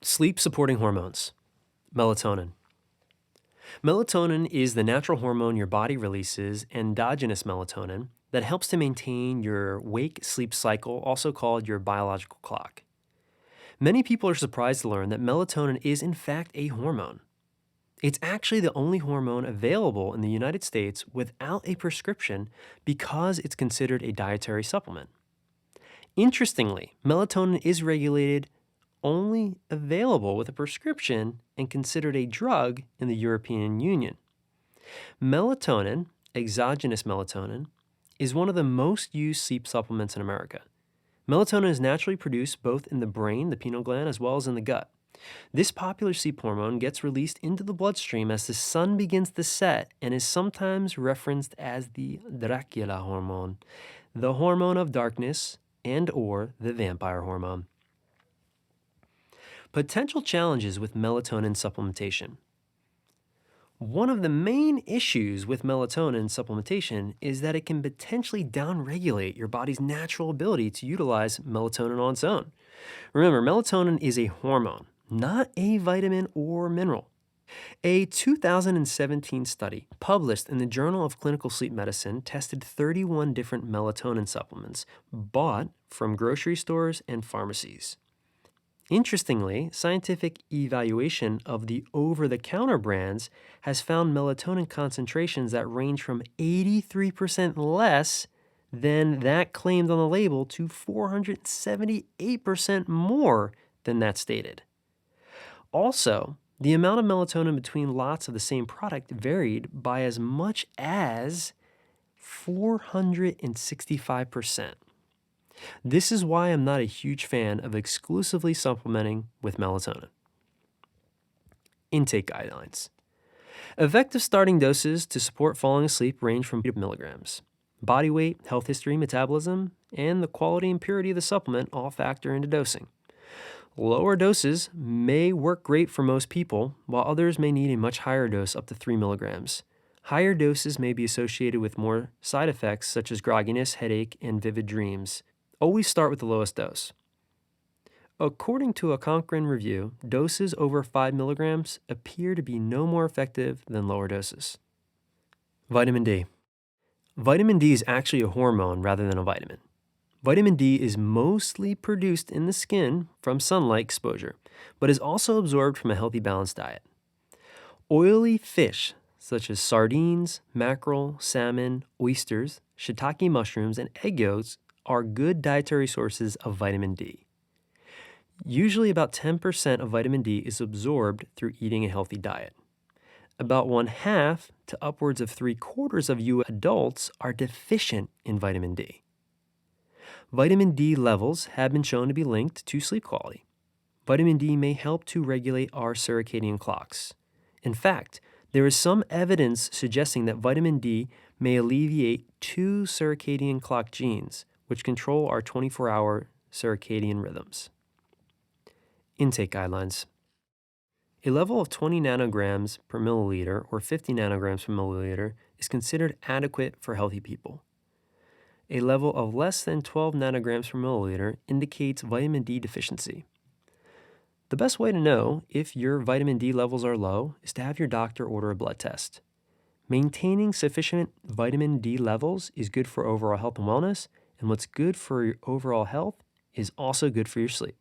Sleep-supporting hormones. Melatonin. Melatonin is the natural hormone your body releases, endogenous melatonin, that helps to maintain your wake-sleep cycle, also called your biological clock. Many people are surprised to learn that melatonin is in fact a hormone. It's actually the only hormone available in the United States without a prescription because it's considered a dietary supplement. Interestingly, melatonin is regulated only available with a prescription and considered a drug in the European Union. Melatonin, exogenous melatonin, is one of the most used sleep supplements in America. Melatonin is naturally produced both in the brain, the pineal gland, as well as in the gut. This popular sleep hormone gets released into the bloodstream as the sun begins to set and is sometimes referenced as the Dracula hormone, the hormone of darkness, and/or the vampire hormone. Potential challenges with melatonin supplementation. One of the main issues with melatonin supplementation is that it can potentially downregulate your body's natural ability to utilize melatonin on its own. Remember, melatonin is a hormone, not a vitamin or mineral. A 2017 study published in the Journal of Clinical Sleep Medicine tested 31 different melatonin supplements bought from grocery stores and pharmacies. Interestingly, scientific evaluation of the over-the-counter brands has found melatonin concentrations that range from 83% less than that claimed on the label to 478% more than that stated. Also, the amount of melatonin between lots of the same product varied by as much as 465%. This is why I'm not a huge fan of exclusively supplementing with melatonin. Intake guidelines. Effective starting doses to support falling asleep range from milligrams. Body weight, health history, metabolism, and the quality and purity of the supplement all factor into dosing. Lower doses may work great for most people, while others may need a much higher dose up to 3 milligrams. Higher doses may be associated with more side effects such as grogginess, headache, and vivid dreams. Always start with the lowest dose. According to a Cochrane review, doses over 5 milligrams appear to be no more effective than lower doses. Vitamin D. Vitamin D is actually a hormone rather than a vitamin. Vitamin D is mostly produced in the skin from sunlight exposure, but is also absorbed from a healthy, balanced diet. Oily fish, such as sardines, mackerel, salmon, oysters, shiitake mushrooms, and egg yolks are good dietary sources of vitamin D. Usually about 10% of vitamin D is absorbed through eating a healthy diet. About 1/2 to upwards of 3/4 of you adults are deficient in vitamin D. Vitamin D levels have been shown to be linked to sleep quality. Vitamin D may help to regulate our circadian clocks. In fact, there is some evidence suggesting that vitamin D may alleviate 2 circadian clock genes, which control our 24-hour circadian rhythms. Intake guidelines. A level of 20 nanograms per milliliter or 50 nanograms per milliliter is considered adequate for healthy people. A level of less than 12 nanograms per milliliter indicates vitamin D deficiency. The best way to know if your vitamin D levels are low is to have your doctor order a blood test. Maintaining sufficient vitamin D levels is good for overall health and wellness, and what's good for your overall health is also good for your sleep.